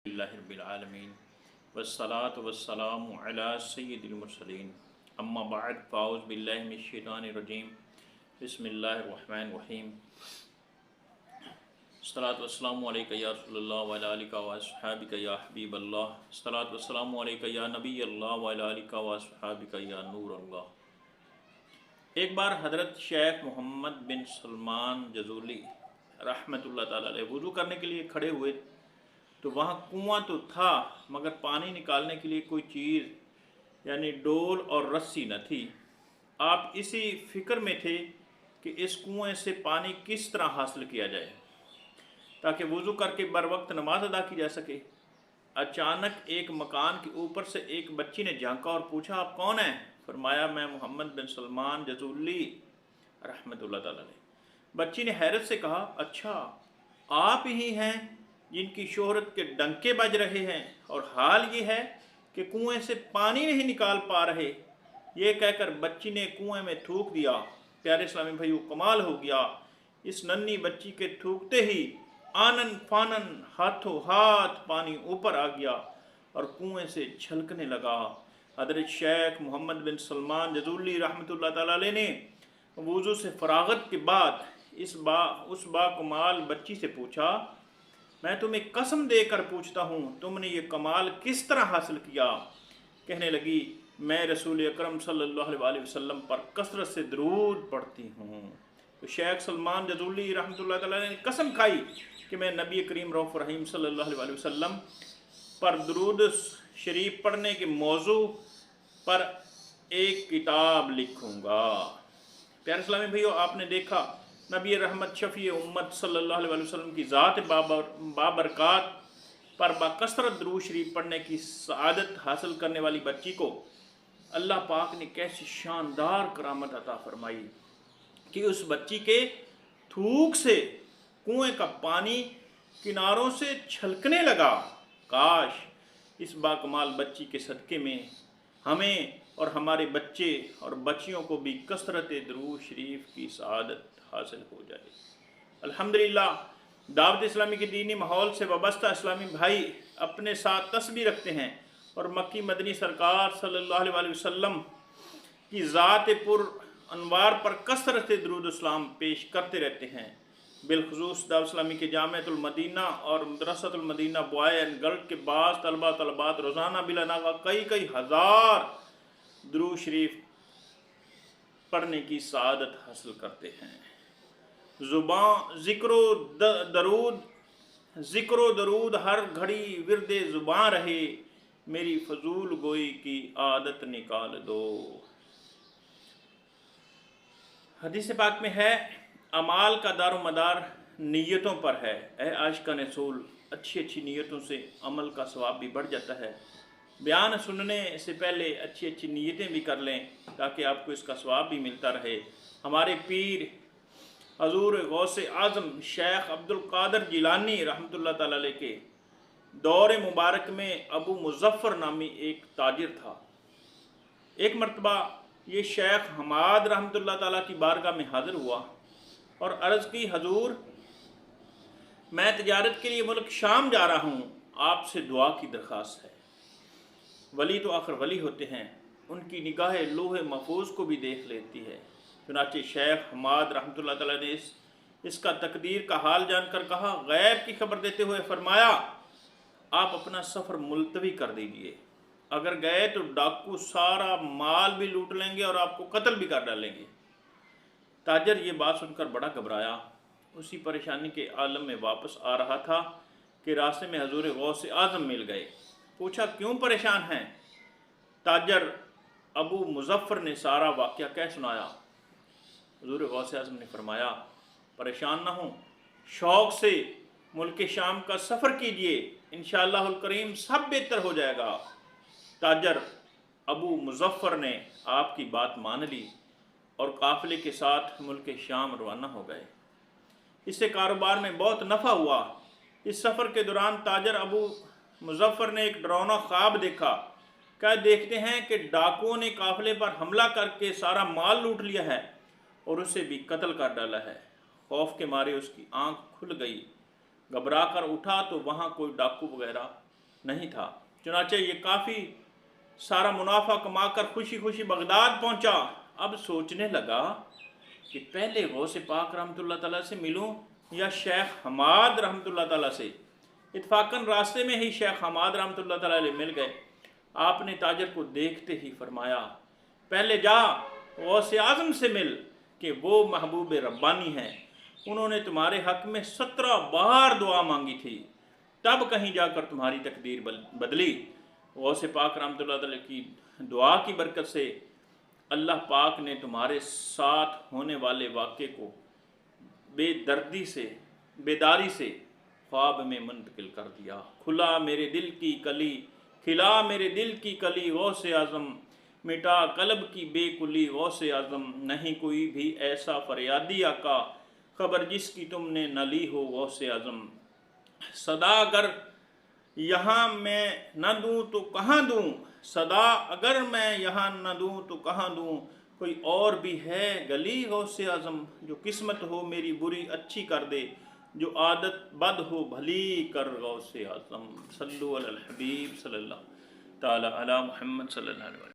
रब्बिल आलमीन वस्सलातु वस्सलामु अला सय्यिदिल मुरसलीन अम्मा बअद फ़ाऊज़ु बिल्लाहि मिनश शैतानिर रजीम बिस्मिल्लाहिर रहमानिर रहीम अस्सलातु वस्सलामु अलैका या रसूलल्लाह व अला आलिका व अस्हाबिका या हबीबल्लाह अस्सलातु वस्सलामु अलैका या नबीयल्लाह व अला आलिका व अस्हाबिका या नूरल्लाह। एक बार हज़रत शेख मोहम्मद बिन सलमान जज़ूली रहमतुल्लाह ताला अलैह वुज़ू करने के लिए खड़े हुए तो वहाँ कुआं तो था मगर पानी निकालने के लिए कोई चीज़ यानी डोल और रस्सी न थी। आप इसी फ़िक्र में थे कि इस कुएं से पानी किस तरह हासिल किया जाए ताकि वुज़ू करके बर वक्त नमाज अदा की जा सके। अचानक एक मकान के ऊपर से एक बच्ची ने झांका और पूछा, आप कौन हैं? फरमाया, मैं मोहम्मद बिन सलमान जज़ूली रहमतुल्लाह ताला अलैह। बच्ची ने हैरत से कहा, अच्छा आप ही हैं जिनकी शोहरत के डंके बज रहे हैं और हाल ये है कि कुएं से पानी नहीं निकाल पा रहे। ये कहकर बच्ची ने कुएं में थूक दिया। प्यारे इस्लामी भाइयों, कमाल हो गया। इस नन्ही बच्ची के थूकते ही आनन फानन हाथों हाथ पानी ऊपर आ गया और कुएं से छलकने लगा। हज़रत शेख मोहम्मद बिन सलमान जज़ूली रहमतुल्लाह ताला अलैह ने वुज़ू से फरागत के बाद उस बाकमाल बच्ची से पूछा, मैं तुम्हें कसम देकर पूछता हूँ, तुमने ये कमाल किस तरह हासिल किया? कहने लगी, मैं रसूल अकरम सल्लल्लाहु अलैहि वसल्लम पर कसरत से दरूद पढ़ती हूँ। तो शेख सलमान जज़ूली रहमतुल्लाह ताला ने कसम खाई कि मैं नबी करीम रऊफ़ रहीम सल्लल्लाहु अलैहि वसल्लम पर दरूद शरीफ पढ़ने के मौजू पर एक किताब लिखूँगा। प्यारे इस्लामी भाइयों, आपने देखा नबी रहमत शफ़ी उम्मत सल्लल्लाहु अलैहि वसल्लम की ज़ात बाबरकात पर बाकसरत दरूद शरीफ पढ़ने की सआदत हासिल करने वाली बच्ची को अल्लाह पाक ने कैसी शानदार करामत अता फरमाई कि उस बच्ची के थूक से कुएं का पानी किनारों से छलकने लगा। काश इस बाकमाल बच्ची के सदक़े में हमें और हमारे बच्चे और बच्चियों को भी कसरत दरूद शरीफ की सआदत हासिल हो जाए। अल्हम्दुलिल्लाह, दावत इस्लामी के दीनी माहौल से वाबस्ता इस्लामी भाई अपने साथ तस्बीह रखते हैं और मक्की मदनी सरकार सल्लल्लाहु अलैहि वसल्लम की ज़ात पुर अनवार पर कसरत दरूद इस्लाम पेश करते रहते हैं। बिलखुसूस दावत इस्लामी के जामिअतुल मदीना और मदरसतुल मदीना बॉय एंड गर्ल के बाज़ तलबा तलबात रोज़ाना बिला नागा कई हज़ार दरूद शरीफ पढ़ने की सआदत हासिल करते हैं। ज़ुबान ज़िक्रो दरूद हर घड़ी विरदे ज़ुबान रहे, मेरी फजूल गोई की आदत निकाल दो। हदीस पाक में है, अमाल का दारोमदार नीयतों पर है। ऐ आशिकान रसूल, अच्छी नीयतों से अमल का सवाब भी बढ़ जाता है। बयान सुनने से पहले अच्छी नीयतें भी कर लें ताकि आपको इसका सवाब भी मिलता रहे। हमारे पीर हजूर गौसे आज़म शेख अब्दुल कादिर जिलानी रहमतुल्लाह ताला अलैह के दौर मुबारक में अबू मुज़फ़्फ़र नामी एक ताजिर था। एक मरतबा ये शेख हमाद रहमतुल्लाह ताला की बारगाह में हाज़िर हुआ और अर्ज़ की, हजूर मैं तिजारत के लिए मुल्क शाम जा रहा हूँ, आपसे दुआ की दरख्वास्त है। वली तो आखिर वली होते हैं, उनकी निगाह लोहे महफूज को भी देख लेती है। चुनाचे शेख हमाद रहमतुल्लाह ताला ने इसका तकदीर का हाल जानकर कहा, गैब की खबर देते हुए फरमाया, आप अपना सफ़र मुलतवी कर दीजिए। अगर गए तो डाकू सारा माल भी लूट लेंगे और आपको कत्ल भी कर डालेंगे। ताजर ये बात सुनकर बड़ा घबराया। उसी परेशानी के आलम में वापस आ रहा था कि रास्ते में हजूर गौसे आज़म मिल गए। पूछा, क्यों परेशान हैं? ताजर अबू मुज़फ़्फ़र ने सारा वाक़या कह सुनाया। हजूर गौसे आज़म ने फरमाया, परेशान ना हो, शौक़ से मुल्क शाम का सफ़र कीजिए, इंशाअल्लाहुल करीम सब बेहतर हो जाएगा। ताजर अबू मुज़फ़्फ़र ने आपकी बात मान ली और काफ़िले के साथ मुल्क शाम रवाना हो गए। इससे कारोबार में बहुत नफ़ा हुआ। इस सफ़र के दौरान ताजर अबू मुज़फ़्फ़र ने एक डरावना ख्वाब देखा। क्या देखते हैं कि डाकुओं ने काफ़िले पर हमला करके सारा माल लूट लिया है और उसे भी कत्ल कर डाला है। खौफ के मारे उसकी आंख खुल गई। घबरा कर उठा तो वहाँ कोई डाकू वगैरह نہیں تھا۔ چنانچہ یہ کافی سارا منافع کما کر خوشی خوشی بغداد پہنچا۔ اب سوچنے لگا کہ پہلے غوث پاک رحمۃ اللہ تعالیٰ سے ملوں یا شیخ حماد رحمۃ اللہ تعالیٰ سے۔ اتفاقاً راستے میں ہی شیخ حماد رحمۃ اللہ تعالیٰ علیہ مل گئے۔ آپ نے تاجر کو دیکھتے ہی فرمایا پہلے جا غوث اعظم سے مل کہ وہ محبوب ربانی ہیں، انہوں نے تمہارے حق میں 17 بار دعا مانگی تھی، تب کہیں جا کر تمہاری تقدیر بدلی۔ غوث پاک رحمۃ اللہ تعالیٰ کی دعا کی برکت سے اللہ پاک نے تمہارے ساتھ ہونے والے واقعے کو بے دردی سے بیداری سے خواب میں منتقل کر دیا۔ کھلا میرے دل کی کلی، کھلا میرے دل کی کلی غوث اعظم، مٹا قلب کی بے کلی غوث اعظم، نہیں کوئی بھی ایسا فریادی آقا، خبر جس کی تم نے نہ لی ہو غوث اعظم۔ صدا اگر یہاں میں نہ دوں تو کہاں دوں، صدا اگر میں یہاں نہ دوں تو کہاں دوں، کوئی اور بھی ہے گلی غوث اعظم، جو قسمت ہو میری بری اچھی کر دے، جو عادت بد ہو بھلی کر غوث اعظم۔ صلو علی الحبیب صلی اللہ تعالی علی محمد صلی اللہ علیہ وسلم۔